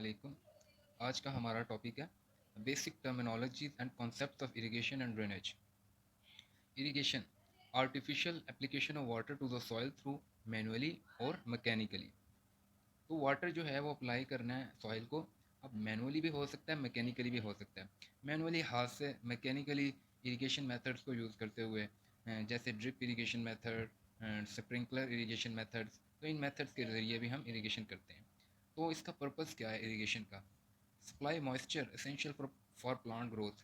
वालेकुम। आज का हमारा टॉपिक है basic terminologies and concepts of irrigation and drainage. Irrigation, artificial application of water to the soil through manually और mechanically. तो वाटर जो है वो अप्लाई करना है सॉइल को। अब मैनुअली भी हो सकता है, मैकेनिकली भी हो सकता है। मैनुअली हाथ से, मैकेनिकली इरिगेशन मेथड्स को यूज़ करते हुए जैसे drip irrigation method, sprinkler irrigation methods. तो इन मेथड्स के ज़रिए भी हम इरिगेशन करते हैं। तो इसका पर्पज़ क्या है इरिगेशन का? Supply moisture essential for plant growth.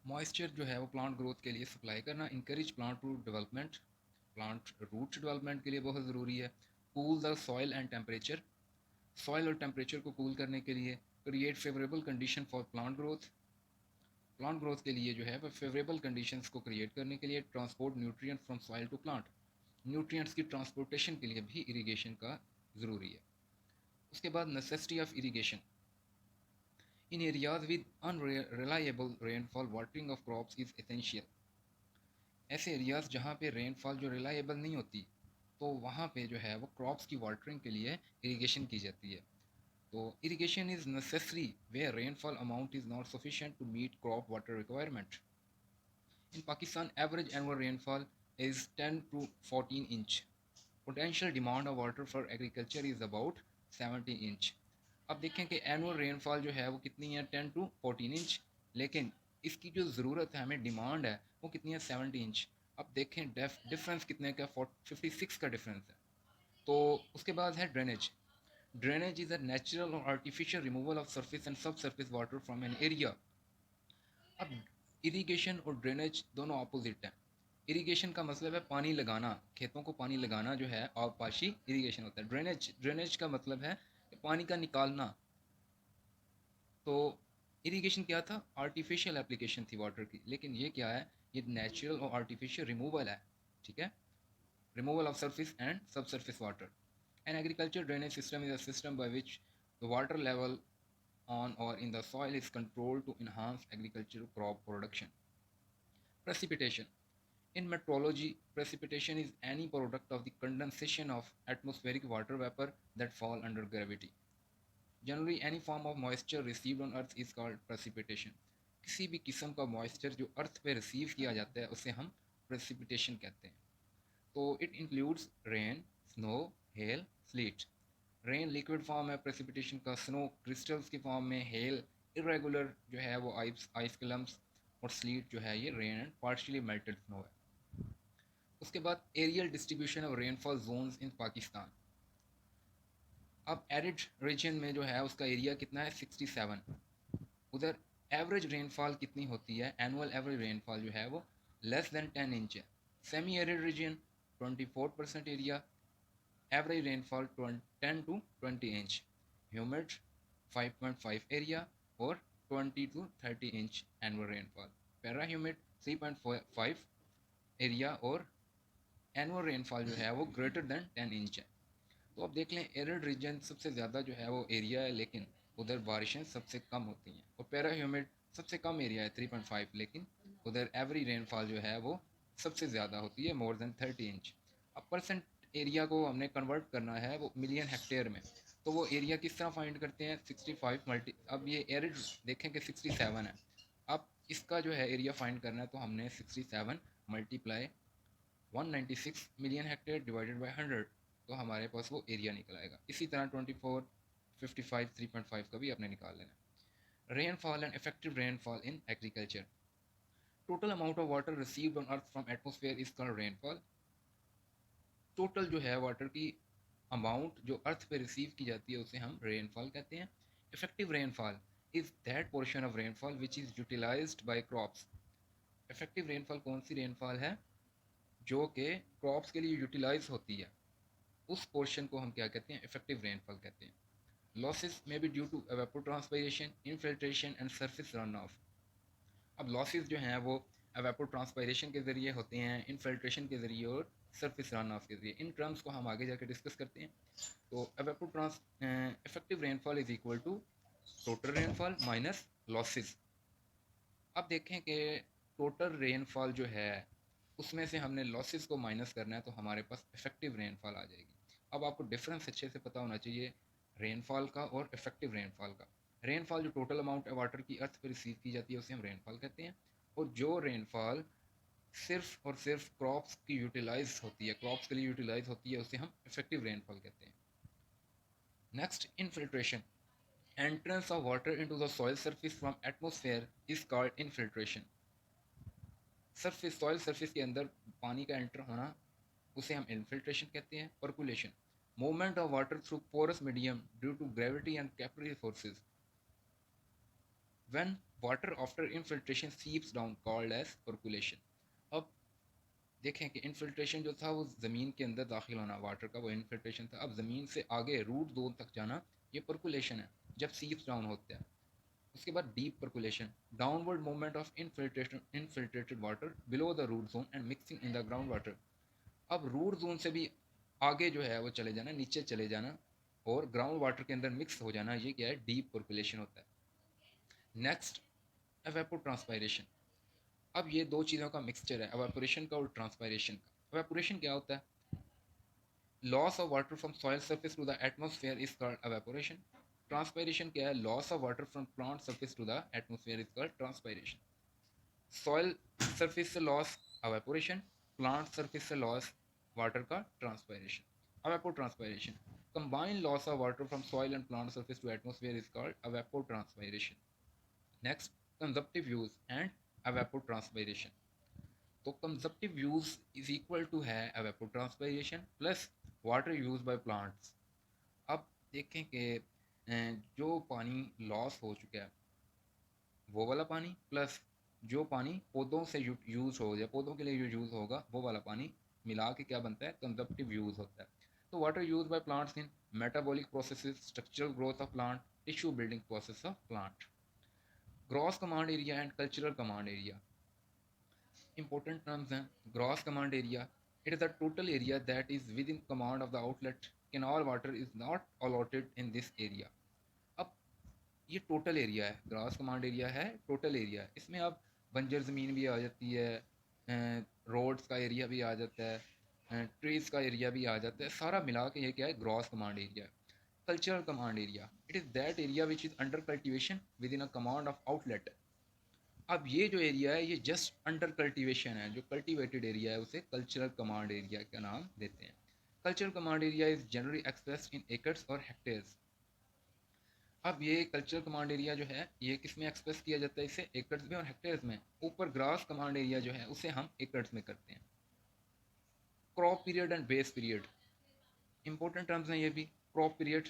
Moisture जो है वो प्लांट ग्रोथ के लिए सप्लाई करना। Encourage plant root development, plant root development के लिए बहुत ज़रूरी है। Cool the soil and temperature, soil और टेम्परेचर को कूल करने के लिए। Create favourable condition for plant growth, plant growth के लिए जो है वह फेवरेबल कंडीशंस को क्रिएट करने के लिए। Transport nutrient from soil to plant, nutrients की ट्रांसपोर्टेशन के लिए भी इरिगेशन का ज़रूरी है। उसके बाद necessity of irrigation. In areas with unreliable rainfall, watering of crops is essential. ऐसे एरियाज जहाँ पे रेनफॉल जो रिलायबल नहीं होती, तो वहाँ पे जो है वो क्रॉप्स की वाटरिंग के लिए इरिगेशन की जाती है। तो irrigation is necessary where rainfall amount is not sufficient to meet crop water requirement. In Pakistan, average annual rainfall is 10 to 14 inch. Potential demand of water for agriculture is about 70 inch. अब देखें कि annual rainfall जो है वो कितनी है, 10 to 14 inch, लेकिन इसकी जो ज़रूरत है, हमें डिमांड है, वो कितनी है, 70 इंच। अब देखें डिफरेंस कितने का, 56 का डिफरेंस है। तो उसके बाद है drainage. Drainage is a natural और artificial removal of surface and sub surface water from an area. अब इरिगेशन और ड्रेनेज दोनों अपोजिट हैं। इरिगेशन का मतलब है पानी लगाना, खेतों को पानी लगाना जो है आबपाशी इरिगेशन होता है। ड्रेनेज, ड्रेनेज का मतलब है कि पानी का निकालना। तो इरिगेशन क्या था, आर्टिफिशियल एप्लीकेशन थी वाटर की, लेकिन ये क्या है, ये नेचुरल और आर्टिफिशियल रिमूवल है। ठीक है, removal of surface and subsurface water. An agriculture drainage system is a system by which the water level on or in the soil is controlled to enhance agricultural crop production. Precipitation. In meteorology, precipitation is any product of the condensation of atmospheric water vapor that fall under gravity. Generally, any form of moisture received on earth is called precipitation. किसी भी किस्म का moisture जो अर्थ पे receive किया जाता है उसे हम प्रेसिपिटेशन कहते हैं। तो it includes rain, snow, hail, sleet. Rain liquid form है प्रेसिपिटेशन का, स्नो क्रिस्टल्स की फॉर्म में, हेल इरेगुलर जो है वो आइस आइस के लम्स, और स्लीट जो है ये rain and partially melted snow है। उसके बाद aerial distribution of rainfall zones in Pakistan. अब एरिड रीजन में जो है उसका एरिया कितना है, 67। उधर एवरेज रेनफॉल कितनी होती है, एनुअल एवरेज रेनफॉल जो है वो लेस देन 10 इंच है। Semi arid region 24% area, average rainfall 10 to 20 inch. Humid 5.5 area और 20 to 30 inch annual rainfall. Para humid 3.5 area और एनुअल रेनफॉल जो है वो ग्रेटर देन 10 इंच है। तो अब देख लें, एरिड रीजन सबसे ज़्यादा जो है वो एरिया है, लेकिन उधर बारिशें सबसे कम होती हैं। और पैरा ह्यूमिड सबसे कम एरिया है 3.5, लेकिन उधर एवरेज रेनफॉल जो है वो सबसे ज़्यादा होती है, मोर देन 30 इंच। अब परसेंट एरिया को हमने कन्वर्ट करना है वो मिलियन हेक्टेयर में। तो वो एरिया किस तरह फाइंड करते हैं, 65 मल्टी, अब ये एरिड देखें कि 67 है। अब इसका जो है एरिया फाइंड करना है, तो हमने 67 multiply 196 million hectare divided by 100, तो हमारे पास वो एरिया निकल आएगा। इसी तरह 24, 55, 3.5 का भी आपने निकाल लेना। Rainfall and effective rainfall in agriculture. Total amount of water received on earth from atmosphere is called rainfall. Total जो है वाटर की अमाउंट जो अर्थ पे रिसीव की जाती है उसे हम रेनफॉल कहते हैं। Effective rainfall is that portion of rainfall which is utilised by crops. Effective rainfall कौन सी रेनफॉल है, जो कि क्रॉप्स के लिए यूटिलाइज होती है, उस पोर्शन को हम क्या कहते हैं, इफेक्टिव रेनफॉल कहते हैं। Losses may be due to evapotranspiration, infiltration and surface run off. अब लॉसेस जो हैं वो एवेपोट्रांसपायरेशन के ज़रिए होते हैं, इनफिल्ट्रेशन के ज़रिए और सरफेस रन ऑफ के ज़रिए। इन टर्म्स को हम आगे जाकर डिस्कस करते हैं। तो evapotrans effective rainfall is equal to total rainfall minus losses. अब देखें कि टोटल रेनफॉल जो है उसमें से हमने लॉसेस को माइनस करना है, तो हमारे पास इफेक्टिव रेनफॉल आ जाएगी। अब आपको डिफरेंस अच्छे से पता होना चाहिए। रेनफॉल का और इफेक्टिव रेनफॉल का। रेनफॉल जो टोटल अमाउंट है वाटर की अर्थ पर रिसीव की जाती है उसे हम रेनफॉल कहते हैं, और जो रेनफॉल सिर्फ और सिर्फ क्रॉप्स की यूटिलाइज होती है, क्रॉप्स के लिए यूटिलाइज होती है, उसे हम इफेक्टिव रेनफॉल कहते हैं। Next, infiltration. Entrance of water into the soil surface from atmosphere is called infiltration. Surface, soil surface के अंदर पानी का एंटर होना उसे हम इनफिल्ट्रेशन कहते हैं। Percolation, movement of water through porous medium due to gravity and capillary forces when water after infiltration seeps down called as percolation. अब देखें कि इनफिल्ट्रेशन जो था वो ज़मीन के अंदर दाखिल होना वाटर का, वो इनफिल्ट्रेशन था। अब ज़मीन से आगे रूट जोन तक जाना ये पर्कुलेशन है, जब सीप्स डाउन होता है। उसके बाद deep percolation, downward movement of infiltrated water below the root zone and mixing in the ground water. अब रूट जोन से भी आगे जो है वो चले जाना, नीचे चले जाना और ग्राउंड वाटर के अंदर मिक्स हो जाना, ये क्या है, डीप पर्कुलेशन होता है। नेक्स्ट, एवेपोट्रांसपायरेशन। अब ये दो चीज़ों का मिक्सचर है, एवेपोरेशन का और ट्रांसपायरेशन का। एवेपोरेशन क्या होता है? Loss of water from soil surface to the atmosphere is called evaporation. Transpiration क्या है? Loss of water from plant surface to the atmosphere is called transpiration. Soil surface से लॉस एवेपोरेशन, प्लांट सरफेस से loss water का transpiration. Evapotranspiration, combined loss of water from soil and plant surface to atmosphere is called evapotranspiration. Next, consumptive use and evapotranspiration. तो कंजप्टिव use is equal to है evapotranspiration plus water use by plants. अब देखें कि जो पानी loss हो चुका है वो वाला पानी प्लस जो पानी पौधों से यूज़ हो जाए, पौधों के लिए जो यूज़ होगा वो वाला पानी मिला के क्या बनता है? कंजप्टिव यूज़ होता है। तो water use by plants in metabolic processes, structural growth of plant, tissue building process of plant. Gross command area and cultural command area important terms हैं। Gross command area, it is the total area that is with in command of the outlet canal water is not allotted in this area. अब ये total area है, grass command area है, total area है। इसमें अब बंजर ज़मीन भी आ जाती है, रोड्स का एरिया भी आ जाता है, ट्रीज़ का एरिया भी आ जाता है, सारा मिला के ये क्या है? ग्रॉस कमांड एरिया है। Cultural command area, it is that area which is under cultivation with in a command of outlet. अब ये जो एरिया है ये जस्ट अंडर कल्टीवेशन है, जो कल्टीवेटेड एरिया है उसे कल्चरल कमांड एरिया का नाम देते हैं। Cultural command area is generally expressed in acres और हेक्टेयर्स। अब ये कल्चरल कमांड एरिया जो है ये किस में एक्सप्रेस किया जाता है? इसे एकर्स में और हेक्टेयर्स में। ऊपर ग्रास कमांड एरिया जो है उसे हम एकर्स में करते हैं। Crop period and base period, important terms हैं ये भी। Crop period,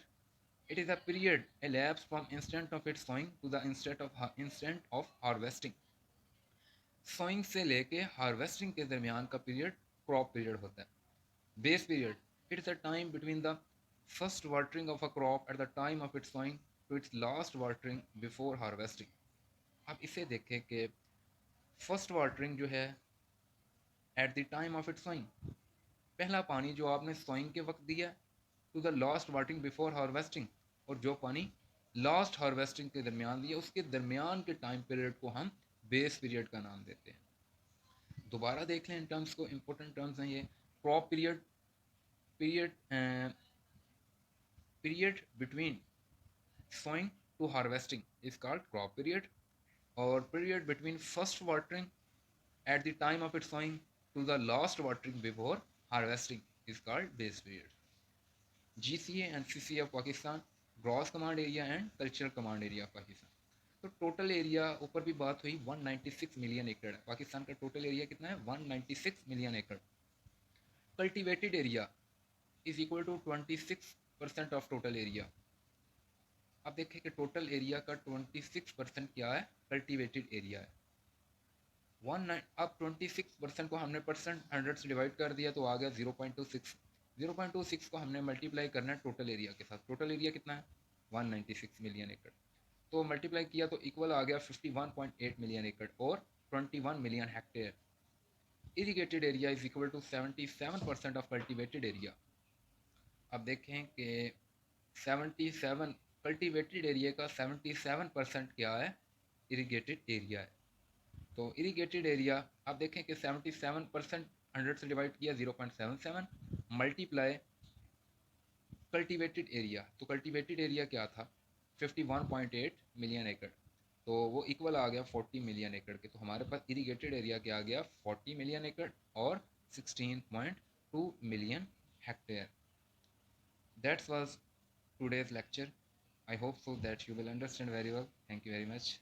it is a period elapsed from instant of its sowing to the instant of harvesting. Sowing से लेके हार्वेस्टिंग के दरमियान का पीरियड क्रॉप पीरियड होता है। Base period, it is the time between the first watering of a crop at the time of its sowing to its last watering before harvesting. अब इसे देखें कि फर्स्ट वाटरिंग जो है at the time of its sowing, पहला पानी जो आपने सोइंग के वक्त दिया, to the last watering before harvesting, और जो पानी लास्ट हार्वेस्टिंग के दरमियान दिया उसके दरमियान के टाइम पीरियड को हम बेस पीरियड का नाम देते हैं। दोबारा देख लें इन टर्म्स को, इंपॉर्टेंट टर्म्स हैं ये। Crop period, period period between sowing to harvesting is called crop period, or period between first watering at the time of its sowing to the last watering before harvesting is called base period. GCA and CCA of Pakistan, gross command area and cultural command area of Pakistan। तो total area ऊपर भी बात हुई 196 million एकड़ है। पाकिस्तान का total area कितना है? 196 मिलियन एकड़। Cultivated area is equal to 26% of total area. अब देखें कि टोटल एरिया का 26% क्या है? कल्टिवेटेड एरिया है। अब 26% को हमने परसेंट 100 से डिवाइड कर दिया तो आ गया 0.26। 0.26 को हमने मल्टीप्लाई करना है टोटल एरिया के साथ। टोटल एरिया कितना है? 196 मिलियन एकड़। तो मल्टीप्लाई किया तो इक्वल आ गया 51.8 मिलियन एकड़ और 21 million hectare. Irrigated area is equal to 77% of cultivated area. अब देखें कि 77 कल्टिवेटेड एरिया का 77% क्या है? इरीगेटेड एरिया है। तो इरीगेटेड एरिया आप देखें कि 77% 100 से डिवाइड किया 0.77 मल्टीप्लाई कल्टिवेटेड एरिया, तो कल्टिवेटेड एरिया क्या था, 51.8 मिलियन एकड़, तो वो इक्वल आ गया 40 मिलियन एकड़ के। तो हमारे पास इरीगेटेड एरिया क्या आ गया, 40 मिलियन एकड़ और 16.2 million hectare. That was today's lecture. I hope so that you will understand very well. Thank you very much.